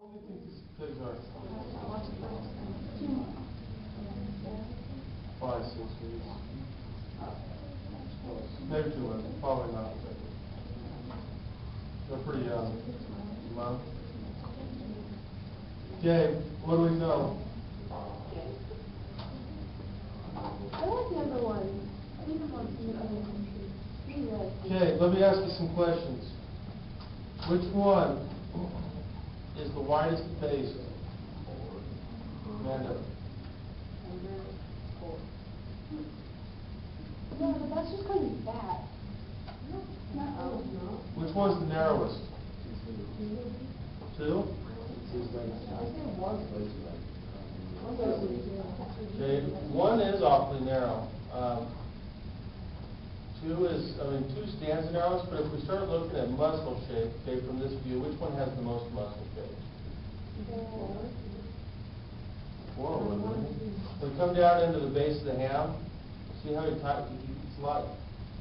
What do you think these pigs are? 5, 6 weeks. Maybe 2 months, probably not. They're pretty young. Month. Okay, what do we know? I like number 1. I think I'm on the other country. Okay, let me ask you some questions. Which one is the widest faced? Amanda. No, but that's just because he's fat. Which one's the narrowest? 2? Okay, 1 is awfully narrow. 2 stands the narrowest, but if we start looking at muscle shape, okay, from this view, which one has the most muscle shape? 4 would, wouldn't it? When we come down into the base of the ham, see how it's a lot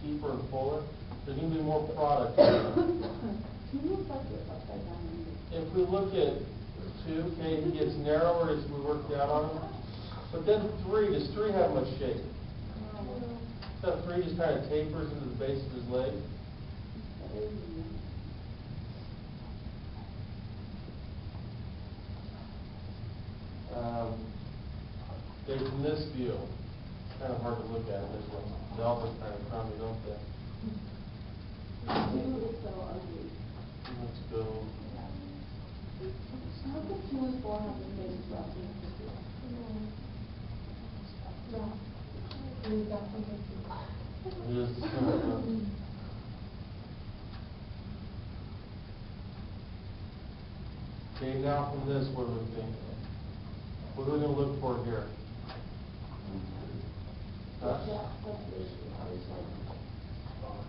deeper and fuller? There's going to be more product. If we look at 2, okay, he gets narrower as we work down on him. But then 3, does 3 have much shape? So 3 just kind of tapers into the base of his leg. Okay, from this view, it's kind of hard to look at. The elbows kind of crummy, don't they? Let's go. How could 2 and 4 have the same structure? Yes. Okay, now from this, what do we think? What are we going to look for here?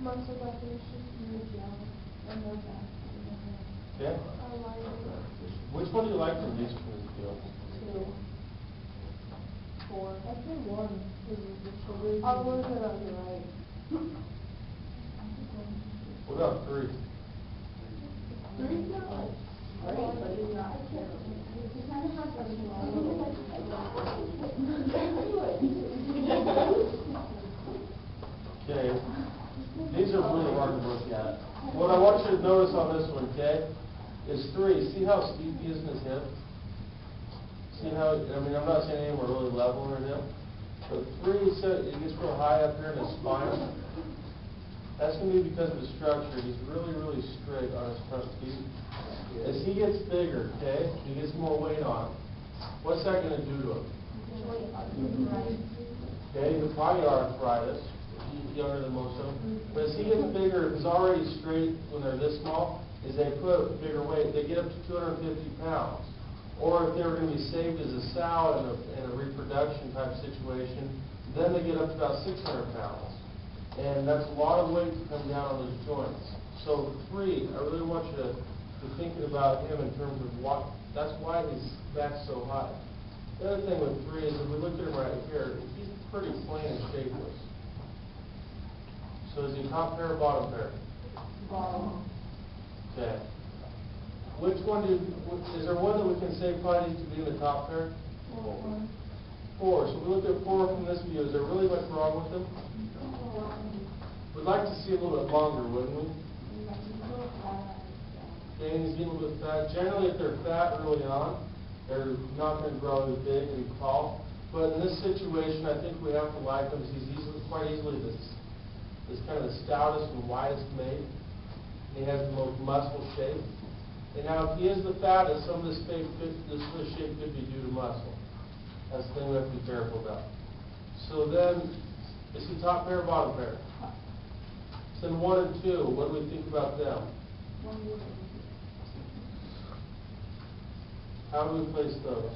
Muscle definition, and more fat. Okay. Which one do you like the least from this deal? 2. 4. I say 1. I'll look it on the right. What about 3? 3 is not like great, but it's not terrible. It kind of has like Okay. These are really hard to look at. What I want you to notice on this one, okay, is 3. See how steep he is in his hip? See how, I'm not saying any of them are really level in him, but 3, it gets real high up here in his spine. That's going to be because of the structure. He's really, really straight on his front feet. As he gets bigger, okay, he gets more weight on him. What's that going to do to him? Okay, he'll probably arthritis. He's younger than most of them. But as he gets bigger, he's already straight when they're this small, is they put bigger weight. They get up to 250 pounds. Or if they were going to be saved as a sow in a reproduction type situation, then they get up to about 600 pounds. And that's a lot of weight to come down on those joints. So 3, I really want you to be thinking about him in terms of what, that's why his back's so high. The other thing with 3 is if we look at him right here, he's pretty plain and shapeless. So is he top pair or bottom pair? Bottom. Okay. Which one is there one that we can say probably needs to be in the top pair? 4. So we look at 4 from this view. Is there really much wrong with him? We'd like to see a little bit longer, wouldn't we? Okay, and he's getting a little bit fat. Generally, if they're fat early on, they're not going to grow as big and tall. But in this situation, I think we have to like him because he's quite easily this kind of the stoutest and widest made. He has the most muscle shape. And now, if he is the fattest, some of this shape could be due to muscle. That's the thing we have to be careful about. So then, is he top pair or bottom pair? So then 1 and 2, what do we think about them? How do we place those?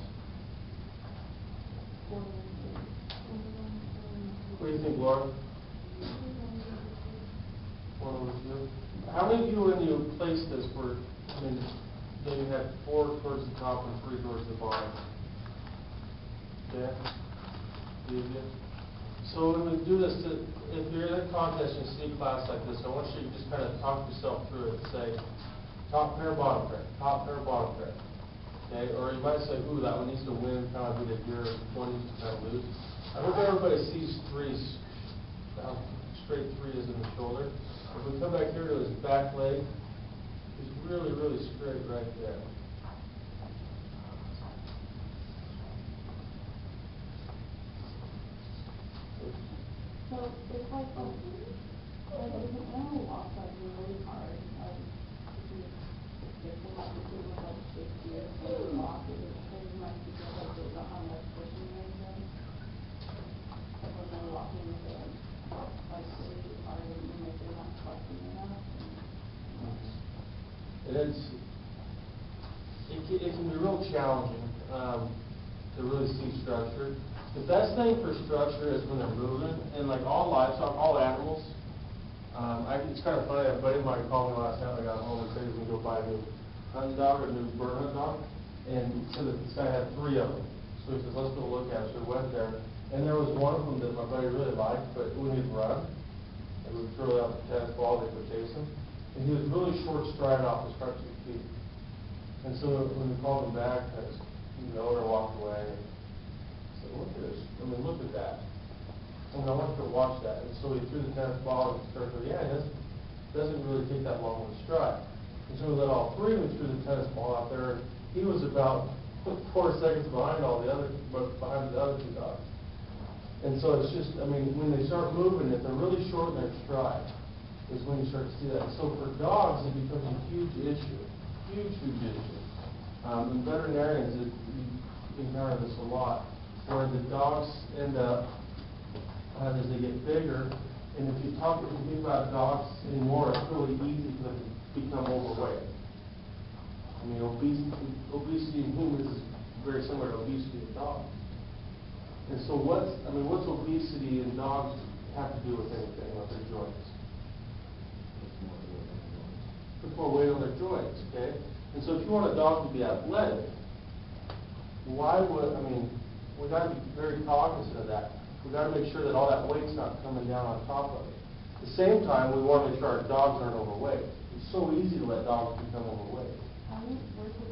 What do you think, Laura? 1 over 2. How many of you, when you placed this, maybe had 4 towards the top and 3 towards the bottom? Okay? So when we do this, if you're in a contest and you see a class like this, I want you to just kind of talk yourself through it and say, top pair, bottom pair, top pair, bottom pair. okay? Or you might say, ooh, that one needs to win, kind of get a gear, one needs to kind of lose. I hope everybody sees how straight 3 is in the shoulder. If we come back here to his back leg, he's really, really straight right there. So if I go, I doesn't want to walk like really hard, if they have to do like 6 years, they walk, they might be good, like they don't have much pushing range then. Like when they're walking with it, like really hard, and then if they're not flexing enough. And it can be real challenging to really see structure. The best thing for structure is when they're moving, and like all livestock, all animals. It's kind of funny, a buddy of mine called me last night, I got home and said he was going to go buy a new hunting dog or a new bird hunting dog, and said that this guy had 3 of them. So he says, let's go look at it. So we went there, and there was one of them that my buddy really liked, but when he'd run, and we would throw out the tennis ball, they would chase him, and he was really short strided off his front 2 feet. And so when we called him back, the owner walked away. Look at this. I mean, look at that. And I want you to watch that. And so he threw the tennis ball and started going, yeah, it doesn't really take that long to stride. And so we let all 3 of them threw the tennis ball out there. He was about 4 seconds behind behind the other 2 dogs. And so it's just, I mean, when they start moving, if they're really short in their stride, is when you start to see that. So for dogs, it becomes a huge issue. Huge, huge issue. In veterinarians, you encounter this a lot, where the dogs end up, as they get bigger, and if you think about dogs anymore, it's really easy for them to become overweight. I mean, obesity in humans is very similar to obesity in dogs. And so what's obesity in dogs have to do with anything, with their joints? Put more weight on their joints, okay? And so if you want a dog to be athletic, we've got to be very cognizant of that. We've got to make sure that all that weight's not coming down on top of it. At the same time, we want to make sure our dogs aren't overweight. It's so easy to let dogs become overweight. Where's the